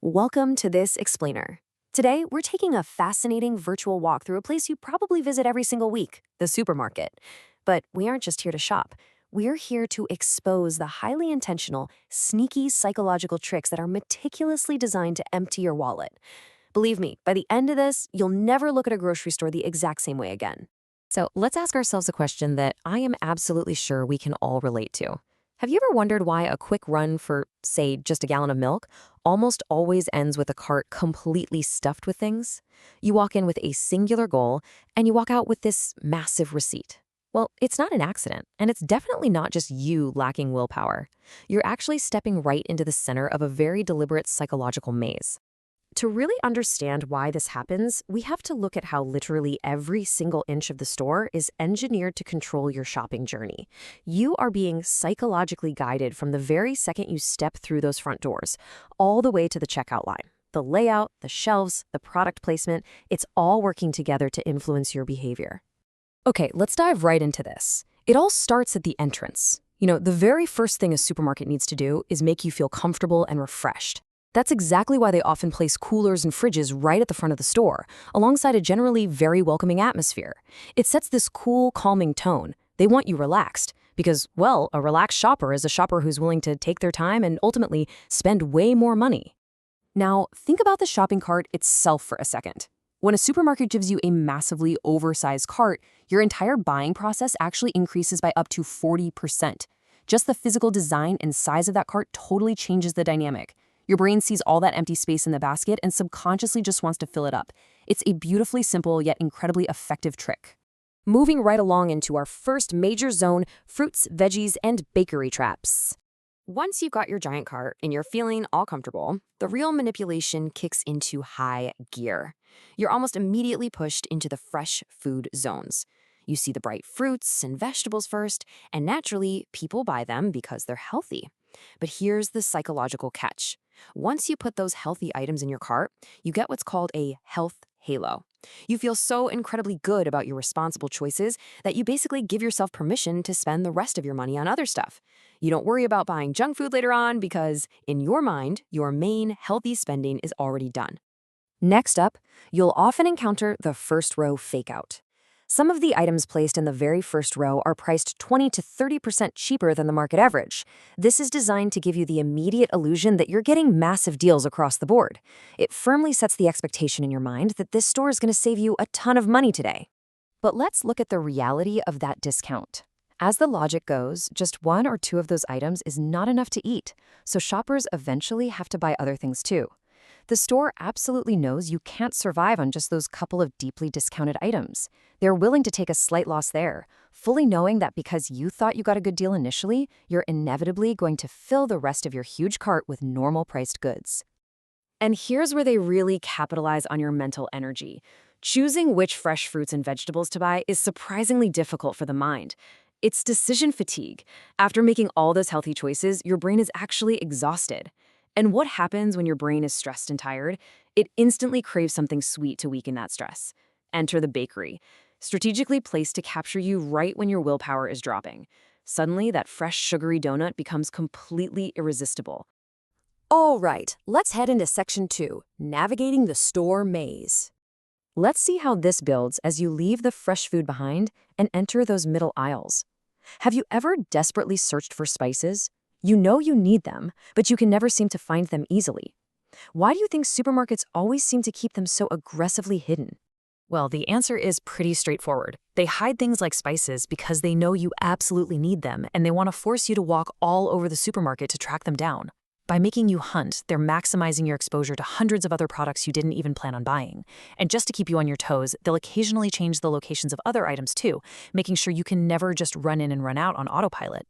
Welcome to this explainer. Today, we're taking a fascinating virtual walk through a place you probably visit every single week, the supermarket. But we aren't just here to shop. We're here to expose the highly intentional, sneaky psychological tricks that are meticulously designed to empty your wallet. Believe me, by the end of this, you'll never look at a grocery store the exact same way again. So let's ask ourselves a question that I am absolutely sure we can all relate to. Have you ever wondered why a quick run for, say, just a gallon of milk almost always ends with a cart completely stuffed with things? You walk in with a singular goal, and you walk out with this massive receipt. Well, it's not an accident, and it's definitely not just you lacking willpower. You're actually stepping right into the center of a very deliberate psychological maze. To really understand why this happens, we have to look at how literally every single inch of the store is engineered to control your shopping journey. You are being psychologically guided from the very second you step through those front doors, all the way to the checkout line. The layout, the shelves, the product placement, it's all working together to influence your behavior. Okay, let's dive right into this. It all starts at the entrance. The very first thing a supermarket needs to do is make you feel comfortable and refreshed. That's exactly why they often place coolers and fridges right at the front of the store, alongside a generally very welcoming atmosphere. It sets this cool, calming tone. They want you relaxed, because, well, a relaxed shopper is a shopper who's willing to take their time and ultimately spend way more money. Now, think about the shopping cart itself for a second. When a supermarket gives you a massively oversized cart, your entire buying process actually increases by up to 40%. Just the physical design and size of that cart totally changes the dynamic. Your brain sees all that empty space in the basket and subconsciously just wants to fill it up. It's a beautifully simple yet incredibly effective trick. Moving right along into our first major zone, fruits, veggies, and bakery traps. Once you've got your giant cart and you're feeling all comfortable, the real manipulation kicks into high gear. You're almost immediately pushed into the fresh food zones. You see the bright fruits and vegetables first, and naturally, people buy them because they're healthy. But here's the psychological catch. Once you put those healthy items in your cart, you get what's called a health halo. You feel so incredibly good about your responsible choices that you basically give yourself permission to spend the rest of your money on other stuff. You don't worry about buying junk food later on because, in your mind, your main healthy spending is already done. Next up, you'll often encounter the first row fake-out. Some of the items placed in the very first row are priced 20 to 30% cheaper than the market average. This is designed to give you the immediate illusion that you're getting massive deals across the board. It firmly sets the expectation in your mind that this store is going to save you a ton of money today. But let's look at the reality of that discount. As the logic goes, just one or two of those items is not enough to eat, so shoppers eventually have to buy other things too. The store absolutely knows you can't survive on just those couple of deeply discounted items. They're willing to take a slight loss there, fully knowing that because you thought you got a good deal initially, you're inevitably going to fill the rest of your huge cart with normal-priced goods. And here's where they really capitalize on your mental energy. Choosing which fresh fruits and vegetables to buy is surprisingly difficult for the mind. It's decision fatigue. After making all those healthy choices, your brain is actually exhausted. And what happens when your brain is stressed and tired? It instantly craves something sweet to weaken that stress. Enter the bakery, strategically placed to capture you right when your willpower is dropping. Suddenly, that fresh sugary donut becomes completely irresistible. All right, let's head into section 2, navigating the store maze. Let's see how this builds as you leave the fresh food behind and enter those middle aisles. Have you ever desperately searched for spices? You know you need them, but you can never seem to find them easily. Why do you think supermarkets always seem to keep them so aggressively hidden? Well, the answer is pretty straightforward. They hide things like spices because they know you absolutely need them, and they want to force you to walk all over the supermarket to track them down. By making you hunt, they're maximizing your exposure to hundreds of other products you didn't even plan on buying. And just to keep you on your toes, they'll occasionally change the locations of other items too, making sure you can never just run in and run out on autopilot.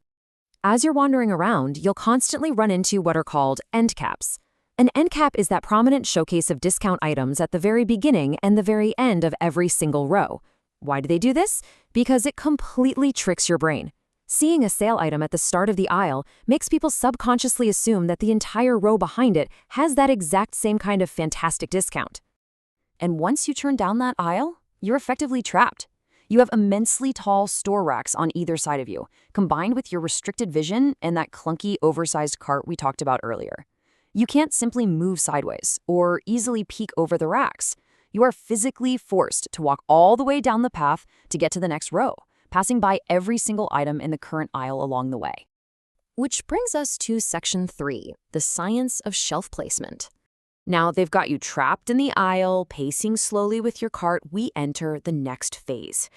As you're wandering around, you'll constantly run into what are called end caps. An end cap is that prominent showcase of discount items at the very beginning and the very end of every single row. Why do they do this? Because it completely tricks your brain. Seeing a sale item at the start of the aisle makes people subconsciously assume that the entire row behind it has that exact same kind of fantastic discount. And once you turn down that aisle, you're effectively trapped. You have immensely tall store racks on either side of you, combined with your restricted vision and that clunky, oversized cart we talked about earlier. You can't simply move sideways or easily peek over the racks. You are physically forced to walk all the way down the path to get to the next row, passing by every single item in the current aisle along the way. Which brings us to Section 3, the science of shelf placement. Now they've got you trapped in the aisle, pacing slowly with your cart, we enter the next phase.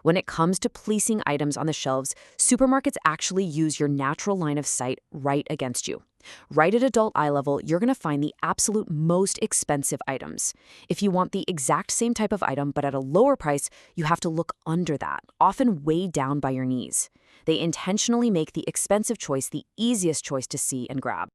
When it comes to placing items on the shelves, supermarkets actually use your natural line of sight right against you. Right at adult eye level, you're going to find the absolute most expensive items. If you want the exact same type of item but at a lower price, you have to look under that, often way down by your knees. They intentionally make the expensive choice the easiest choice to see and grab.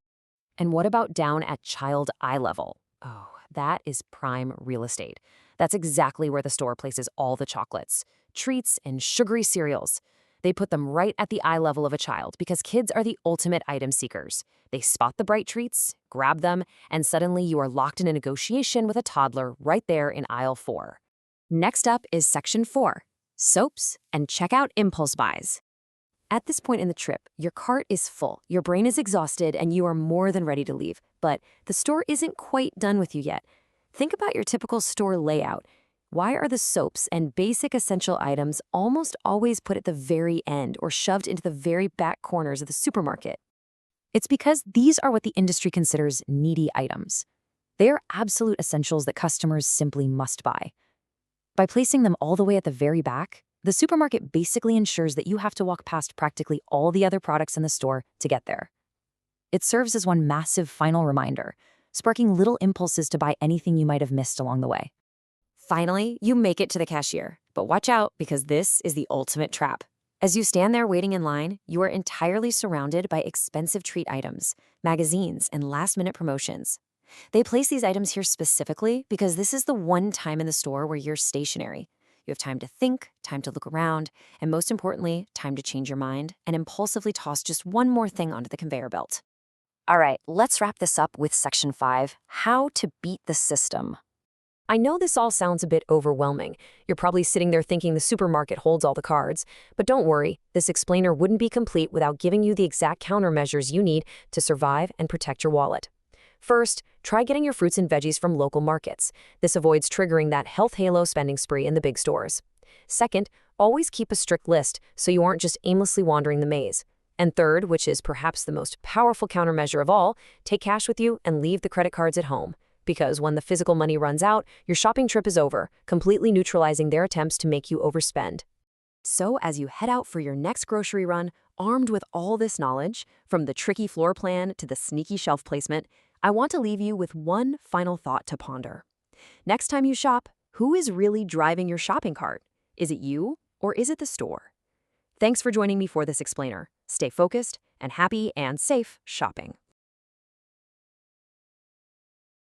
And what about down at child eye level? Oh, that is prime real estate. That's exactly where the store places all the chocolates, treats, and sugary cereals. They put them right at the eye level of a child because kids are the ultimate item seekers. They spot the bright treats, grab them, and suddenly you are locked in a negotiation with a toddler right there in aisle 4. Next up is Section 4, soaps and checkout impulse buys. At this point in the trip, your cart is full, your brain is exhausted, and you are more than ready to leave. But the store isn't quite done with you yet. Think about your typical store layout. Why are the soaps and basic essential items almost always put at the very end or shoved into the very back corners of the supermarket? It's because these are what the industry considers needy items. They are absolute essentials that customers simply must buy. By placing them all the way at the very back, the supermarket basically ensures that you have to walk past practically all the other products in the store to get there. It serves as one massive final reminder, sparking little impulses to buy anything you might have missed along the way. Finally, you make it to the cashier, but watch out because this is the ultimate trap. As you stand there waiting in line, you are entirely surrounded by expensive treat items, magazines, and last-minute promotions. They place these items here specifically because this is the one time in the store where you're stationary. You have time to think, time to look around, and most importantly, time to change your mind and impulsively toss just one more thing onto the conveyor belt. All right, let's wrap this up with Section 5, how to beat the system. I know this all sounds a bit overwhelming. You're probably sitting there thinking the supermarket holds all the cards, but don't worry, this explainer wouldn't be complete without giving you the exact countermeasures you need to survive and protect your wallet. First, try getting your fruits and veggies from local markets. This avoids triggering that health halo spending spree in the big stores. Second, always keep a strict list so you aren't just aimlessly wandering the maze. And third, which is perhaps the most powerful countermeasure of all, take cash with you and leave the credit cards at home. Because when the physical money runs out, your shopping trip is over, completely neutralizing their attempts to make you overspend. So as you head out for your next grocery run, armed with all this knowledge, from the tricky floor plan to the sneaky shelf placement, I want to leave you with one final thought to ponder. Next time you shop, who is really driving your shopping cart? Is it you or is it the store? Thanks for joining me for this explainer. Stay focused and happy and safe shopping.